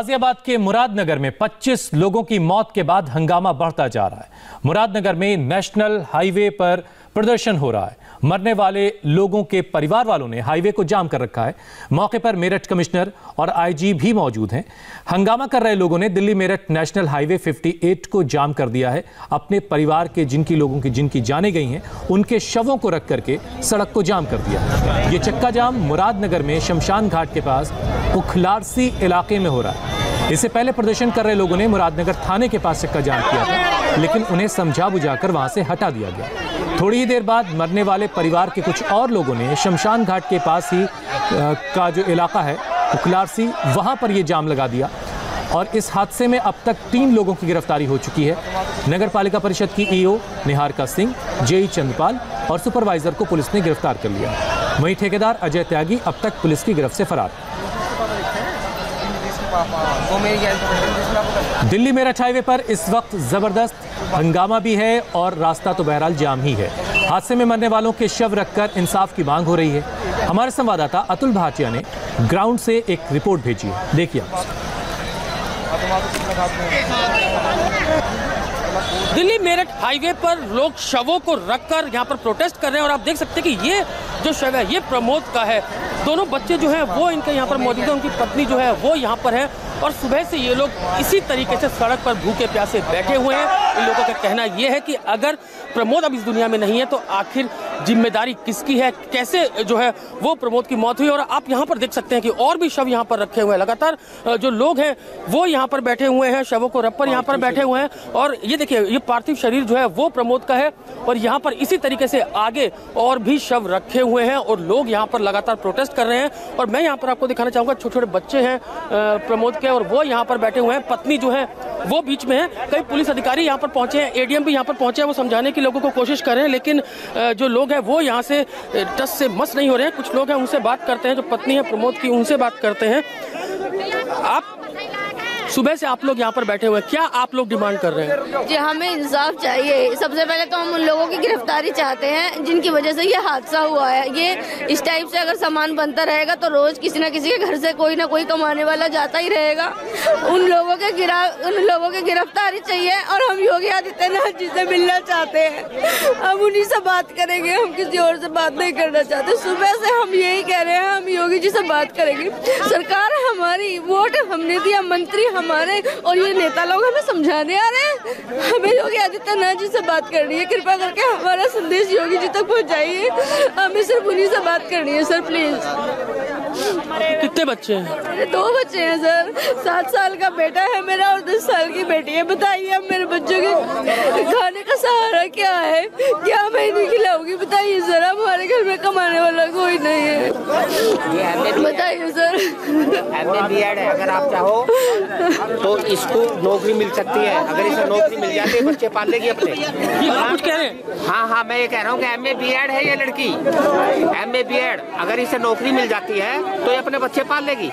गाजियाबाद के मुरादनगर में 25 लोगों की मौत के बाद हंगामा बढ़ता जा रहा है। मुरादनगर में नेशनल हाईवे पर प्रदर्शन हो रहा है। मरने वाले लोगों के परिवार वालों ने हाईवे को जाम कर रखा है। मौके पर मेरठ कमिश्नर और आईजी भी मौजूद हैं। हंगामा कर रहे लोगों ने दिल्ली मेरठ नेशनल हाईवे 58 को जाम कर दिया है। अपने परिवार के जिनकी जाने गई हैं उनके शवों को रख करके सड़क को जाम कर दिया। ये चक्का जाम मुरादनगर में शमशान घाट के पास उखलारसी इलाके में हो रहा है। इससे पहले प्रदर्शन कर रहे लोगों ने मुरादनगर थाने के पास चक्का जाम किया था, लेकिन उन्हें समझा बुझाकर वहां से हटा दिया गया। थोड़ी ही देर बाद मरने वाले परिवार के कुछ और लोगों ने शमशान घाट के पास ही का जो इलाका है उखलारसी, वहां पर ये जाम लगा दिया। और इस हादसे में अब तक 3 लोगों की गिरफ्तारी हो चुकी है। नगर पालिका परिषद की ईओ निहारिका सिंह, जेई चंद्रपाल और सुपरवाइजर को पुलिस ने गिरफ्तार कर लिया। वहीं ठेकेदार अजय त्यागी अब तक पुलिस की गिरफ्त से फरार। दिल्ली मेरठ हाईवे पर इस वक्त जबरदस्त हंगामा भी है और रास्ता तो बहरहाल जाम ही है। हादसे में मरने वालों के शव रखकर इंसाफ की मांग हो रही है। हमारे संवाददाता अतुल भाटिया ने ग्राउंड से एक रिपोर्ट भेजी है, देखिए। दिल्ली मेरठ हाईवे पर लोग शवों को रखकर यहाँ पर प्रोटेस्ट कर रहे हैं और आप देख सकते हैं कि ये जो शव है ये प्रमोद का है। दोनों बच्चे जो हैं वो इनके यहाँ पर मौजूद है, उनकी पत्नी जो है वो यहाँ पर है और सुबह से ये लोग इसी तरीके से सड़क पर भूखे प्यासे बैठे हुए हैं। इन लोगों का कहना ये है कि अगर प्रमोद अब इस दुनिया में नहीं है तो आखिर जिम्मेदारी किसकी है, कैसे जो है वो प्रमोद की मौत हुई। और आप यहाँ पर देख सकते हैं कि और भी शव यहाँ पर रखे हुए हैं। लगातार जो लोग हैं वो यहाँ पर बैठे हुए हैं, शवों को रख पर यहाँ पर बैठे हुए हैं। और ये देखिए ये पार्थिव शरीर जो है वो प्रमोद का है और यहाँ पर इसी तरीके से आगे और भी शव रखे हुए हैं और लोग यहाँ पर लगातार प्रोटेस्ट कर रहे हैं। और मैं यहाँ पर आपको दिखाना चाहूँगा, छोटे छोटे बच्चे हैं प्रमोद के और वो यहाँ पर बैठे हुए हैं, पत्नी जो है वो बीच में है। कई पुलिस अधिकारी यहाँ पर पहुंचे हैं, एडीएम भी यहाँ पर पहुंचे हैं, वो समझाने की लोगों को कोशिश कर रहे हैं, लेकिन जो लोग हैं वो यहाँ से टस से मस नहीं हो रहे हैं। कुछ लोग हैं उनसे बात करते हैं, जो पत्नी है प्रमोद की उनसे बात करते हैं। आप सुबह से आप लोग यहाँ पर बैठे हुए हैं, क्या आप लोग डिमांड कर रहे हैं? जी हमें इंसाफ चाहिए। सबसे पहले तो हम उन लोगों की गिरफ्तारी चाहते हैं जिनकी वजह से ये हादसा हुआ है। ये इस टाइप से अगर सामान बनता रहेगा तो रोज किसी न किसी के घर से कोई ना कोई कमाने वाला जाता ही रहेगा। उन लोगों के गिरफ्तारी चाहिए और हम योगी आदित्यनाथ जी से मिलना चाहते हैं। हम उन्हीं से बात करेंगे, हम किसी और से बात नहीं करना चाहते। सुबह से हम यही कह रहे हैं, हम योगी जी से बात करेंगे। सरकार हमारी, वोट हमने दिया, मंत्री हमारे और ये नेता लोग हमें समझाने आ रहे हैं। हमें योगी आदित्यनाथ जी से बात करनी है, कृपा करके हमारा संदेश योगी जी तक पहुंचाइए। हमें सिर्फ उन्हीं से बात करनी है सर, प्लीज। कितने बच्चे हैं? मेरे 2 बच्चे हैं सर, 7 साल का बेटा है मेरा और 10 साल की बेटी है। बताइए अब मेरे बच्चों के खाने का सहारा क्या है, क्या मैं इन्हें खिलाऊंगी? बताइए सर, हमारे घर में कमाने वाला कोई नहीं है, बताइए सर। MA-BEd है, अगर आप चाहो तो इसको नौकरी मिल सकती है। अगर इसे नौकरी मिल जाती है बच्चे पाल लेगी अपने। कुछ कह रहे हैं? हाँ, मैं ये कह रहा हूँ कि MA-BEd है ये लड़की, MA-BEd अगर इसे नौकरी मिल जाती है तो ये अपने बच्चे पाल लेगी।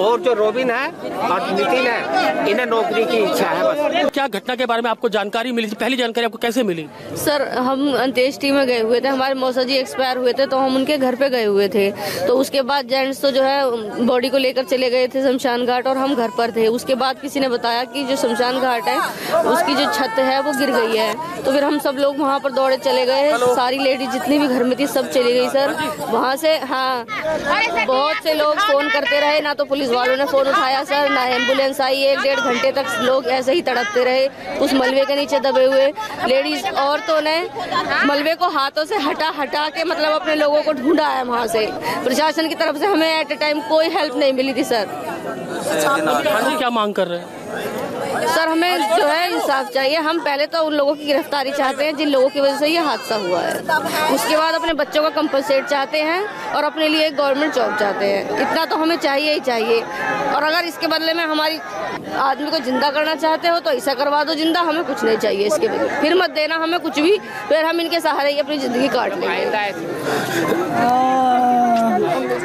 और जो रोबिन है और नितिन है, इन्हें नौकरी की इच्छा है बस। क्या घटना के बारे में आपको जानकारी मिली थी? पहली जानकारी आपको कैसे मिली? सर हम अंत्येष्टि में गए हुए थे, हमारे मौसा जी एक्सपायर हुए थे तो हम उनके घर पे गए हुए थे। तो उसके बाद जेंट्स तो जो है बॉडी को लेकर चले गए थे शमशान घाट और हम घर पर थे। उसके बाद किसी ने बताया कि जो शमशान घाट है उसकी जो छत है वो गिर गई है। तो फिर हम सब लोग वहाँ पर दौड़े चले गए, सारी लेडीज जितनी भी घर में थी सब चली गई सर वहाँ से। हाँ, बहुत से लोग फोन करते रहे, ना तो पुलिस वालों ने फोन उठाया सर, ना एम्बुलेंस आई। 1-1.5 घंटे तक लोग ऐसे ही तड़पते रहे उस मलबे के नीचे दबे हुए। लेडीज औरतों ने मलबे को हाथों से हटा के मतलब अपने लोगों को ढूंढा है वहाँ से। प्रशासन की तरफ से हमें एट ए टाइम कोई हेल्प नहीं मिली थी सर। क्या मांग कर रहे हैं सर? हमें जो है इंसाफ चाहिए। हम पहले तो उन लोगों की गिरफ्तारी चाहते हैं जिन लोगों की वजह से ये हादसा हुआ है। उसके बाद अपने बच्चों का कंपनसेट चाहते हैं और अपने लिए एक गवर्नमेंट जॉब चाहते हैं। इतना तो हमें चाहिए ही चाहिए। और अगर इसके बदले में हमारी आदमी को जिंदा करना चाहते हो तो ऐसा करवा दो जिंदा, हमें कुछ नहीं चाहिए इसके बदले। फिर मत देना हमें कुछ भी, फिर हम इनके सहारे ही अपनी जिंदगी काट लेंगे।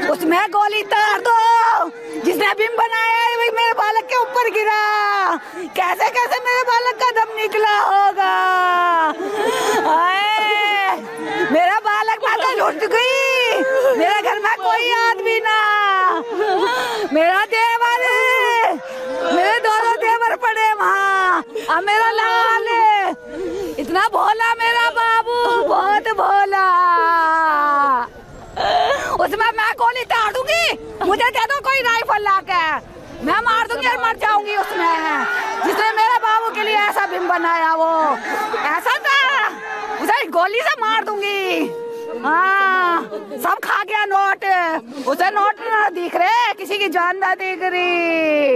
उसमें गोली तार दो, जिसने बिम बनाया है वही मेरे बालक के ऊपर गिरा। कैसे कैसे मेरे बालक का दम निकला होगा। मेरा बालक माता लुट गई, मेरे घर में कोई आदमी ना, मेरा देवर मैं मार दूंगी और मर जाऊंगी उसमें, जिसने मेरे बाबू के लिए ऐसा बिम बनाया वो ऐसा था, उसे गोली से मार दूंगी। हाँ, सब खा गया नोट, उसे नोट ना दिख रहे, किसी की जान ना दिख रही।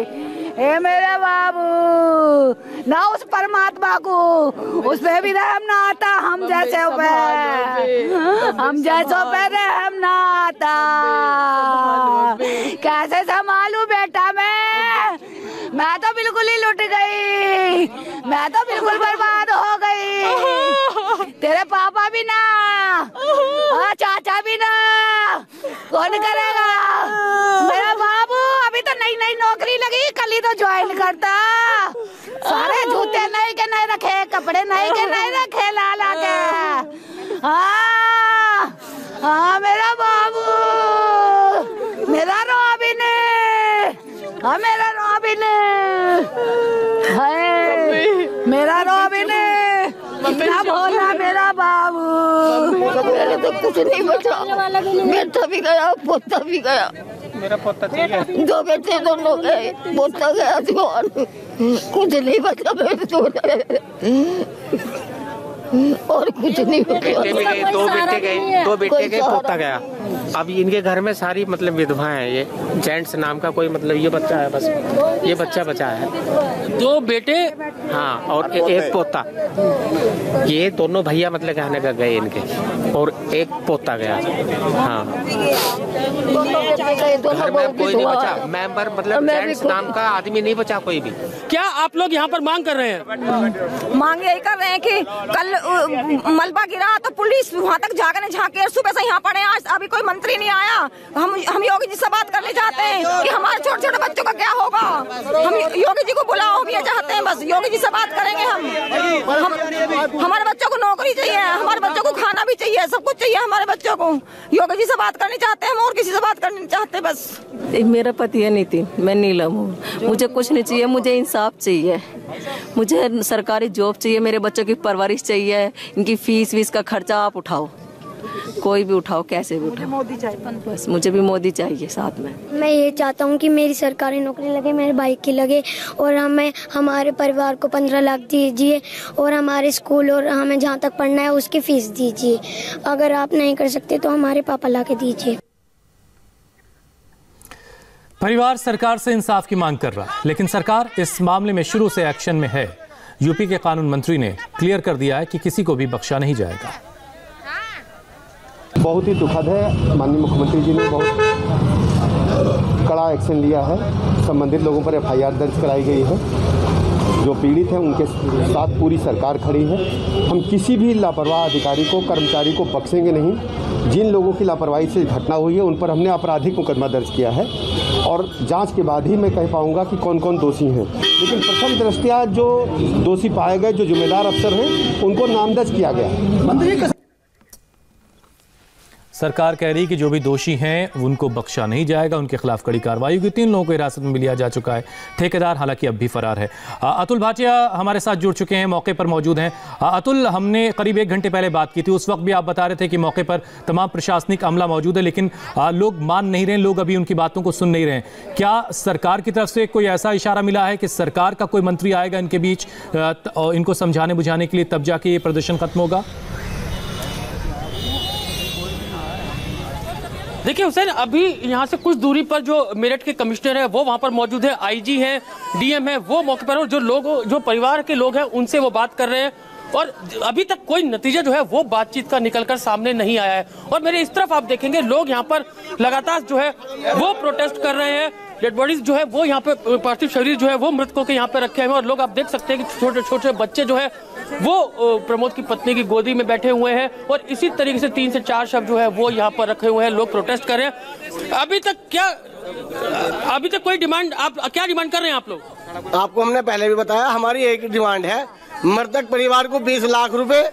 हे मेरे बाबू, ना उस परमात्मा को उस पे भी रहम ना आता, हम जैसे पे रहम ना आता। कैसे संभालू बेटा मैं तो बिल्कुल ही लुट गई, मैं तो बिल्कुल बर्बाद हो गई। तेरे पापा भी ना, चाचा भी ना, कौन करेगा? मेरा बाबू अभी तो नई नई नौकरी लगी, कल ही तो ज्वाइन करता। सारे जूते नए के नए रखे, कपड़े नए के नए रखे, लाला के। हाँ मेरा बाबू, मेरा रॉबिन, हाँ मेरा रॉबिन है, मेरा रॉबिन इतना भोला मेरा बाबू। मेरे तो कुछ नहीं बचा, बेटा भी गया, पोता भी गया। मेरा पोता चाहिए, 2 बेटे दोनों गए, पोता गया, कुछ नहीं बचा मेरे तो, और कुछ नहीं बचा। 2 बेटे गए, पोता गया। अब इनके घर में सारी मतलब विधवाएं हैं। ये जेंट्स नाम का कोई मतलब ये बच्चा है, बस ये बच्चा बचा है। 2 बेटे, हाँ, और एक पोता। ये दोनों भैया मतलब कहने का गए इनके, और एक पोता गया। हाँ, घर में कोई नहीं बचा, मेंबर मतलब जेंट्स नाम का आदमी नहीं बचा कोई भी। क्या आप लोग यहाँ पर मांग कर रहे हैं? मांग यही कर रहे हैं कि कल मलबा गिरा तो पुलिस वहाँ तक जाकर झाके, सुबह से यहाँ पड़े, आज अभी कोई मंत्री नहीं आया। हम योगी जी से बात करने चाहते हैं कि हमारे छोटे छोटे बच्चों का क्या होगा। हम योगी जी को बुलाओ, हम ये चाहते हैं, बस योगी जी से बात करेंगे हम हमारे बच्चों को नौकरी चाहिए, हमारे बच्चों को खाना भी चाहिए, सब कुछ चाहिए हमारे बच्चों को। योगी जी से बात करनी चाहते हैं हम, और किसी से बात करनी चाहते बस। मेरा पति है नीतिन, मैं नीलम हूँ। मुझे कुछ नहीं चाहिए, मुझे इंसाफ चाहिए, मुझे सरकारी जॉब चाहिए, मेरे बच्चों की परवरिश चाहिए, इनकी फीस वीस का खर्चा आप उठाओ, कोई भी उठाओ, कैसे भी उठाओ, मोदी चाहिए, बस मुझे भी मोदी चाहिए साथ में। मैं ये चाहता हूँ कि मेरी सरकारी नौकरी लगे, मेरे भाई की लगे, और हमें हमारे परिवार को 15 लाख दीजिए, और हमारे स्कूल और हमें जहाँ तक पढ़ना है उसकी फीस दीजिए। अगर आप नहीं कर सकते तो हमारे पापा ला के दीजिए। परिवार सरकार से इंसाफ की मांग कर रहा है, लेकिन सरकार इस मामले में शुरू से एक्शन में है। यूपी के कानून मंत्री ने क्लियर कर दिया है कि किसी को भी बख्शा नहीं जाएगा। बहुत ही दुखद है, माननीय मुख्यमंत्री जी ने बहुत कड़ा एक्शन लिया है। संबंधित लोगों पर FIR दर्ज कराई गई है, जो पीड़ित हैं उनके साथ पूरी सरकार खड़ी है। हम किसी भी लापरवाह अधिकारी को, कर्मचारी को बख्शेंगे नहीं। जिन लोगों की लापरवाही से घटना हुई है उन पर हमने आपराधिक मुकदमा दर्ज किया है, और जांच के बाद ही मैं कह पाऊंगा कि कौन कौन दोषी हैं। लेकिन प्रथम दृष्टया जो दोषी पाए गए, जो जिम्मेदार अफसर हैं, उनको नामजद किया गया। सरकार कह रही कि जो भी दोषी हैं उनको बख्शा नहीं जाएगा, उनके खिलाफ कड़ी कार्रवाई होगी। 3 लोगों को हिरासत में लिया जा चुका है। ठेकेदार हालांकि अब भी फरार है। अतुल भाटिया हमारे साथ जुड़ चुके हैं, मौके पर मौजूद हैं। अतुल, हमने करीब 1 घंटे पहले बात की थी, उस वक्त भी आप बता रहे थे कि मौके पर तमाम प्रशासनिक अमला मौजूद है, लेकिन लोग मान नहीं रहे, लोग अभी उनकी बातों को सुन नहीं रहे हैं। क्या सरकार की तरफ से कोई ऐसा इशारा मिला है कि सरकार का कोई मंत्री आएगा इनके बीच, इनको समझाने बुझाने के लिए, तब जाके ये प्रदर्शन खत्म होगा? देखिए हुसैन, अभी यहाँ से कुछ दूरी पर जो मेरठ के कमिश्नर है वो वहाँ पर मौजूद है, IG है, DM है, वो मौके पर, जो परिवार के लोग हैं उनसे वो बात कर रहे हैं, और अभी तक कोई नतीजा जो है वो बातचीत का निकलकर सामने नहीं आया है। और मेरे इस तरफ आप देखेंगे लोग यहाँ पर लगातार जो है वो प्रोटेस्ट कर रहे हैं। डेड बॉडीज जो है वो यहाँ पे, पार्थिव शरीर जो है वो मृतकों के यहाँ पे रखे हुए हैं, और लोग आप देख सकते हैं कि छोटे छोटे बच्चे जो है वो प्रमोद की पत्नी की गोदी में बैठे हुए हैं, और इसी तरीके से 3 से 4 शव जो है वो यहाँ पर रखे हुए हैं। लोग प्रोटेस्ट कर रहे हैं। अभी तक कोई डिमांड, आप क्या डिमांड कर रहे हैं आप लोग? आपको हमने पहले भी बताया, हमारी एक डिमांड है, मृतक परिवार को 20 लाख रुपए,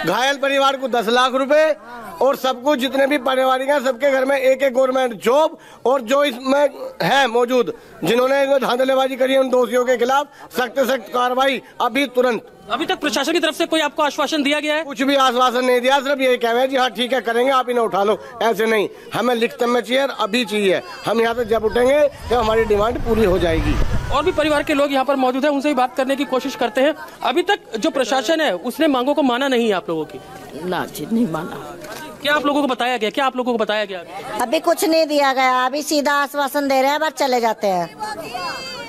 घायल परिवार को 10 लाख रुपए, और सबको जितने भी परिवार हैं सबके घर में एक एक गवर्नमेंट जॉब, और जो इसमें है मौजूद जिन्होंने धांधलेबाजी करी है उन दोषियों के खिलाफ सख्त कार्रवाई अभी तुरंत। अभी तक प्रशासन की तरफ से कोई आपको आश्वासन दिया गया है? कुछ भी आश्वासन नहीं दिया, सिर्फ यही कह रहे हैं जी हाँ ठीक है करेंगे, आप इन्हें उठा लो। ऐसे नहीं, हमें लिखित में चाहिए, अभी चाहिए। हम यहाँ से जब उठेंगे जब हमारी डिमांड पूरी हो जाएगी। और भी परिवार के लोग यहाँ पर मौजूद हैं, उनसे भी बात करने की कोशिश करते हैं। अभी तक जो प्रशासन है उसने मांगों को माना नहीं है आप लोगों की? ना जी, नहीं माना। क्या आप लोगों को बताया गया? क्या आप लोगों को बताया गया? अभी कुछ नहीं दिया गया, अभी सीधा आश्वासन दे रहे हैं, बस चले जाते हैं।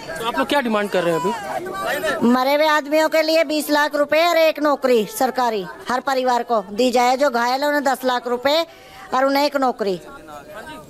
तो आप लोग क्या डिमांड कर रहे हैं अभी? मरे हुए आदमियों के लिए 20 लाख रुपए और एक नौकरी सरकारी हर परिवार को दी जाए। जो घायल है उन्हें 10 लाख रुपए और उन्हें एक नौकरी,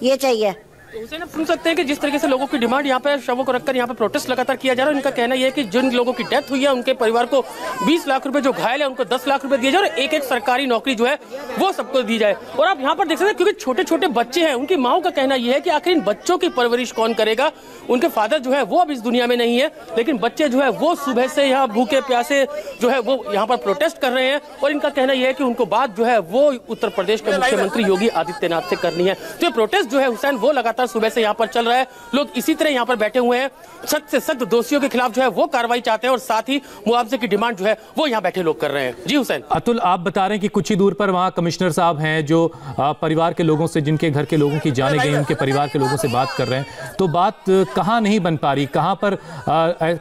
ये चाहिए। तो हुसैन, आप सुन सकते हैं कि जिस तरीके से लोगों की डिमांड यहाँ पे शवों को रखकर यहाँ पे प्रोटेस्ट लगातार किया जा रहा है। उनका कहना यह है कि जिन लोगों की डेथ हुई है उनके परिवार को 20 लाख रुपए, जो घायल है उनको 10 लाख रुपए दिए जाए और एक एक सरकारी नौकरी जो है वो सबको दी जाए। और आप यहाँ पर देख सकते हैं क्योंकि छोटे छोटे बच्चे हैं, उनकी माओ का कहना यह है कि आखिर इन बच्चों की परवरिश कौन करेगा। उनके फादर जो है वो अब इस दुनिया में नहीं है, लेकिन बच्चे जो है वो सुबह से यहाँ भूखे प्यासे जो है वो यहाँ पर प्रोटेस्ट कर रहे हैं। और इनका कहना यह है कि उनको बात जो है वो उत्तर प्रदेश के मुख्यमंत्री योगी आदित्यनाथ से करनी है। तो ये प्रोटेस्ट जो है हुसैन वो लगातार सुबह से यहाँ पर चल रहा है। लोग इसी तरह यहाँ पर बैठे हुए हैं, सख्त से सख्त दोषियों के खिलाफ जो है वो कार्रवाई चाहते हैं और साथ ही मुआवजे की डिमांड जो है वो यहाँ बैठे लोग कर रहे हैं। जी हुसैन। अतुल, आप बता रहे हैं कि कुछ ही दूर पर वहाँ कमिश्नर साहब हैं जो परिवार के लोगों से, जिनके घर के लोगों की जाने गई, उनके परिवार के लोगों से बात कर रहे हैं। तो बात कहाँ नहीं बन पा रही, कहाँ पर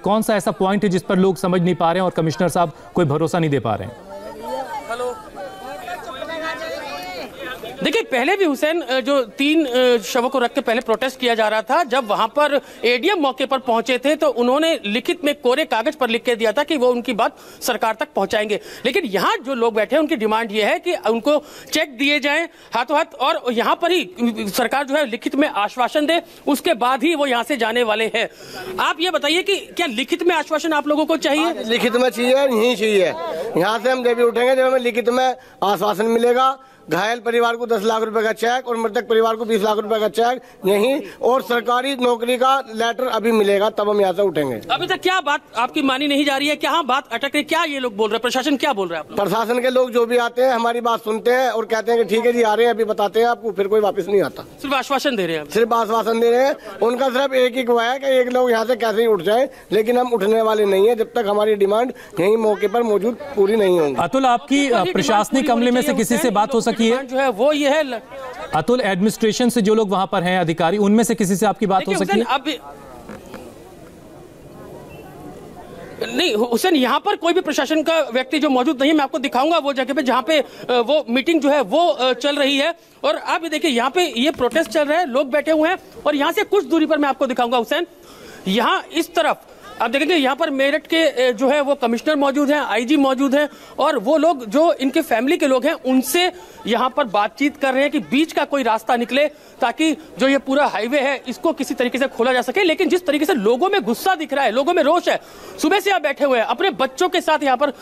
कौन सा ऐसा पॉइंट है जिस पर लोग समझ नहीं पा रहे हैं और कमिश्नर साहब कोई भरोसा नहीं दे पा रहे हैं? देखिए, पहले भी हुसैन जो 3 शवों को रख के पहले प्रोटेस्ट किया जा रहा था, जब वहां पर एडीएम मौके पर पहुंचे थे तो उन्होंने लिखित में कोरे कागज पर लिख के दिया था कि वो उनकी बात सरकार तक पहुंचाएंगे। लेकिन यहाँ जो लोग बैठे हैं उनकी डिमांड ये है कि उनको चेक दिए जाएं हाथों हाथ और यहाँ पर ही सरकार जो है लिखित में आश्वासन दे, उसके बाद ही वो यहाँ से जाने वाले हैं। आप ये बताइए कि क्या लिखित में आश्वासन आप लोगों को चाहिए? लिखित में चाहिए, यही चाहिए। यहाँ से हम जब भी उठेंगे जब हमें लिखित में आश्वासन मिलेगा, घायल परिवार को 10 लाख रुपए का चेक और मृतक परिवार को 20 लाख रुपए का चेक यहीं, और सरकारी नौकरी का लेटर अभी मिलेगा, तब हम यहाँ से उठेंगे। अभी तक क्या बात आपकी मानी नहीं जा रही है? क्या बात अटक रही? क्या ये लोग बोल रहे हैं? प्रशासन क्या बोल रहा है? प्रशासन के लोग जो भी आते हैं हमारी बात सुनते हैं और कहते हैं कि ठीक है जी आ रहे हैं, अभी बताते हैं आपको, फिर कोई वापस नहीं आता। सिर्फ आश्वासन दे रहे हैं? सिर्फ आश्वासन दे रहे हैं। उनका सिर्फ एक ही हुआ है कि एक लोग यहाँ से कैसे ही उठ जाए, लेकिन हम उठने वाले नहीं है जब तक हमारी डिमांड यही मौके पर मौजूद पूरी नहीं होगी। अतुल, आपकी प्रशासनिक अमले में से किसी से बात हो सकी है? जो है वो ये है अतुल, एडमिनिस्ट्रेशन से जो लोग वहां पर हैं अधिकारी, उनमें से किसी से आपकी बात हो सकी है? अब नहीं हुसैन, यहाँ पर कोई भी प्रशासन का व्यक्ति जो मौजूद नहीं है। मैं आपको दिखाऊंगा वो जगह पे जहाँ पे वो मीटिंग जो है वो चल रही है। और आप ये देखिए, यहाँ पे ये प्रोटेस्ट चल रहा है, लोग बैठे हुए हैं। और यहाँ से कुछ दूरी पर मैं आपको दिखाऊंगा हुसैन, यहाँ इस तरफ आप देखेंगे यहाँ पर मेरठ के जो है वो कमिश्नर मौजूद हैं, आईजी मौजूद हैं, और वो लोग जो इनके फैमिली के लोग हैं उनसे यहाँ पर बातचीत कर रहे हैं कि बीच का कोई रास्ता निकले ताकि जो ये पूरा हाईवे है इसको किसी तरीके से खोला जा सके। लेकिन जिस तरीके से लोगों में गुस्सा दिख रहा है, लोगों में रोष है, सुबह से आप बैठे हुए हैं, अपने बच्चों के साथ यहाँ पर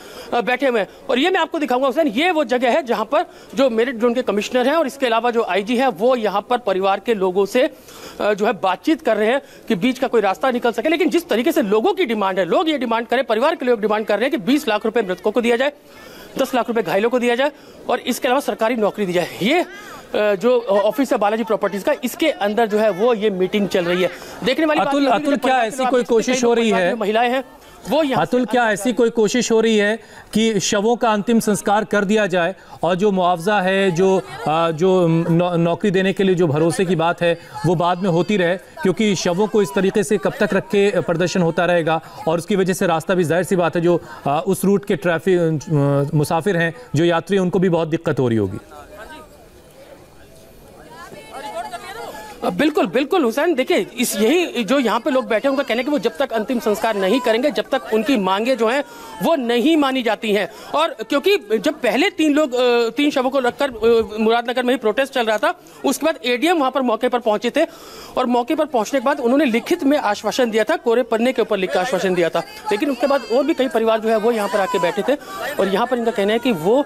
बैठे हुए हैं। और ये मैं आपको दिखाऊंगा हुसैन, ये वो जगह है जहाँ पर जो मेरठ जोन के कमिश्नर हैं और इसके अलावा जो आईजी है वो यहाँ पर परिवार के लोगों से जो है बातचीत कर रहे हैं कि बीच का कोई रास्ता निकल सके। लेकिन जिस तरीके से लोगों की डिमांड है, लोग ये डिमांड करें, परिवार के लोग डिमांड कर रहे हैं कि 20 लाख रुपए मृतकों को दिया जाए, 10 लाख रुपए घायलों को दिया जाए और इसके अलावा सरकारी नौकरी दी जाए। ये जो ऑफिस है बालाजी प्रॉपर्टीज का, इसके अंदर जो है वो ये मीटिंग चल रही है। देखने वाली अतुल, क्या ऐसी कोई कोशिश हो रही है, महिलाएं हैं वो अतुल, क्या ऐसी कोई कोशिश हो रही है कि शवों का अंतिम संस्कार कर दिया जाए और जो मुआवजा है, जो नौकरी देने के लिए जो भरोसे की बात है वो बाद में होती रहे? क्योंकि शवों को इस तरीके से कब तक रख के प्रदर्शन होता रहेगा और उसकी वजह से रास्ता भी, जाहिर सी बात है, जो उस रूट के ट्रैफिक मुसाफिर हैं, जो यात्री, उनको भी बहुत दिक्कत हो रही होगी। बिल्कुल बिल्कुल हुसैन, देखिए इस यही जो यहाँ पे लोग बैठे हैं उनका कहना है कि वो जब तक अंतिम संस्कार नहीं करेंगे, जब तक उनकी मांगे जो हैं वो नहीं मानी जाती हैं। और क्योंकि जब पहले 3 शवों को रखकर मुरादनगर में ही प्रोटेस्ट चल रहा था, उसके बाद एडीएम वहां पर मौके पर पहुंचे थे और मौके पर पहुंचने के बाद उन्होंने लिखित में आश्वासन दिया था, कोरे पन्ने के ऊपर लिख कर आश्वासन दिया था। लेकिन उसके बाद और भी कई परिवार जो है वो यहाँ पर आके बैठे थे और यहाँ पर इनका कहना है कि वो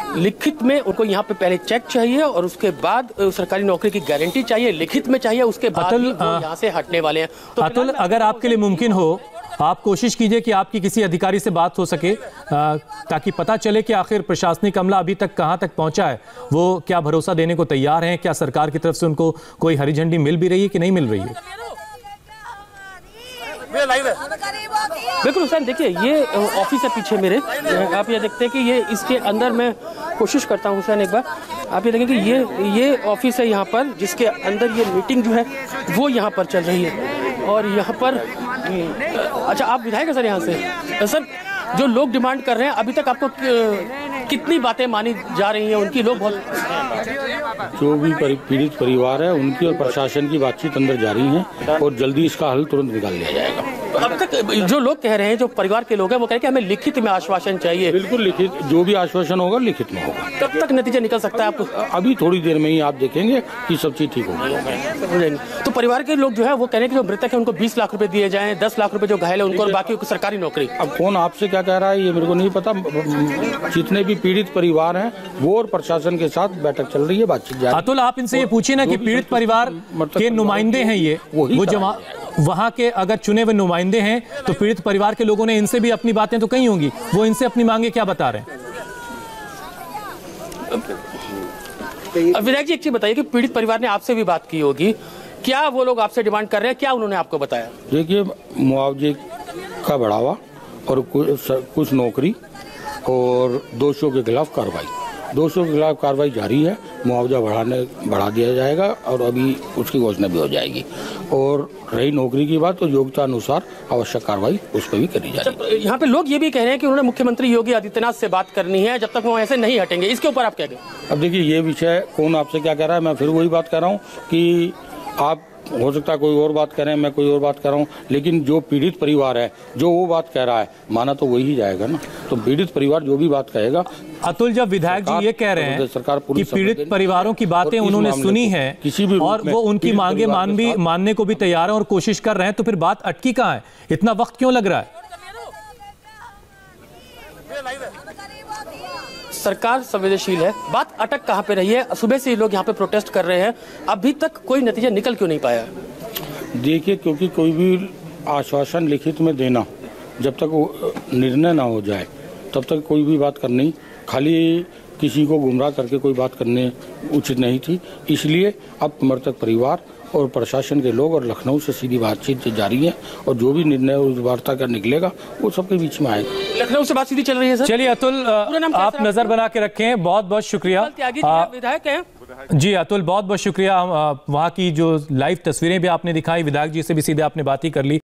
लिखित में उनको यहाँ पे पहले चेक चाहिए और उसके बाद सरकारी नौकरी की गारंटी चाहिए, लिखित में चाहिए, उसके बाद वो यहाँ से हटने वाले हैं। तो अतुल, अगर आपके लिए मुमकिन हो आप कोशिश कीजिए कि आपकी किसी अधिकारी से बात हो सके ताकि पता चले कि आखिर प्रशासनिक अमला अभी तक कहां तक पहुंचा है, वो क्या भरोसा देने को तैयार हैं, क्या सरकार की तरफ से उनको कोई हरी झंडी मिल भी रही है कि नहीं मिल रही है। बिल्कुल हुसैन, देखिए ये ऑफिस है पीछे मेरे, आप ये देखते हैं कि ये इसके अंदर मैं कोशिश करता हूँ हुसैन एक बार, आप ये देखें कि ये ऑफिस है यहाँ पर, जिसके अंदर ये मीटिंग जो है वो यहाँ पर चल रही है। और यहाँ पर अच्छा, आप विधायक हैं सर यहाँ से? सर, जो लोग डिमांड कर रहे हैं अभी तक आपको कितनी बातें मानी जा रही हैं उनकी? लोग बहुत, जो भी पीड़ित परिवार है उनकी और प्रशासन की बातचीत अंदर जारी है और जल्दी इसका हल तुरंत निकाल लिया जाएगा। अब तक जो लोग कह रहे हैं, जो परिवार के लोग हैं, वो कह रहे हैं कि हमें लिखित में आश्वासन चाहिए। बिल्कुल लिखित, जो भी आश्वासन होगा लिखित में होगा। कब तक नतीजा निकल सकता है आपको? अभी थोड़ी देर में ही आप देखेंगे कि सब चीज ठीक होगी। तो परिवार के लोग जो है वो कह रहे हैं कि जो मृतक है उनको 20 लाख रुपए दिए जाएं, 10 लाख रुपए जो घायल है उनको, और बाकी सरकारी नौकरी। अब कौन आपसे क्या कह रहा है ये मेरे को नहीं पता। जितने भी पीड़ित परिवार हैं वो और प्रशासन के साथ बैठक चल रही है, बातचीत जारी है। अतुल, आप इनसे ये पूछिए ना कि पीड़ित परिवार के नुमाइंदे हैं ये, वो जमा वहाँ के अगर चुने हुए नुमाइंदे हैं तो पीड़ित परिवार के लोगों ने इनसे भी अपनी बातें तो कही होंगी, वो इनसे अपनी मांगे क्या बता रहे हैं? विधायक जी एक चीज बताइए कि पीड़ित परिवार ने आपसे भी बात की होगी, क्या वो लोग आपसे डिमांड कर रहे हैं, क्या उन्होंने आपको बताया? देखिए, मुआवजे का बढ़ावा और कुछ नौकरी और दोषियों के खिलाफ कार्रवाई, दोषियों के खिलाफ कार्रवाई जारी है। मुआवजा बढ़ा दिया जाएगा और अभी उसकी घोषणा भी हो जाएगी। और रही नौकरी की बात, तो योग्यता अनुसार आवश्यक कार्रवाई उस पर भी करी जाएगी। यहाँ पे लोग ये भी कह रहे हैं कि उन्होंने मुख्यमंत्री योगी आदित्यनाथ से बात करनी है, जब तक वो ऐसे नहीं हटेंगे। इसके ऊपर आप क्या कहेंगे? अब देखिए, ये विषय कौन आपसे क्या कह रहा है, मैं फिर वही बात कर रहा हूँ कि आप हो सकता है कोई और बात करें, मैं कोई और बात कर रहा हूँ, लेकिन जो पीड़ित परिवार है जो वो बात कह रहा है, माना तो वही जाएगा ना। तो पीड़ित परिवार जो भी बात कहेगा। अतुल, जब विधायक जी ये कह रहे हैं सरकार कि पीड़ित परिवारों की बातें उन्होंने सुनी है और वो उनकी मांगे मानने को भी तैयार है और कोशिश कर रहे हैं, तो फिर बात अटकी कहाँ है? इतना वक्त क्यों लग रहा है? सरकार संवेदनशील है, बात अटक कहाँ पे रही है? सुबह से लोग यहाँ पे प्रोटेस्ट कर रहे हैं, अभी तक कोई नतीजा निकल क्यों नहीं पाया? देखिए, क्योंकि कोई भी आश्वासन लिखित में देना, जब तक वो निर्णय ना हो जाए तब तक कोई भी बात करनी, खाली किसी को गुमराह करके कोई बात करने उचित नहीं थी। इसलिए अब मृतक परिवार और प्रशासन के लोग और लखनऊ से सीधी बातचीत जारी है और जो भी निर्णय उस वार्ता का निकलेगा वो सबके बीच में आएगा। लखनऊ से बात सीधी चल रही है सर। चलिए अतुल, आप नजर बना के रखें। बहुत बहुत शुक्रिया। विधायक हैं जी अतुल, बहुत बहुत शुक्रिया। वहाँ की जो लाइव तस्वीरें भी आपने दिखाई, विधायक जी से भी सीधे आपने बात ही कर ली।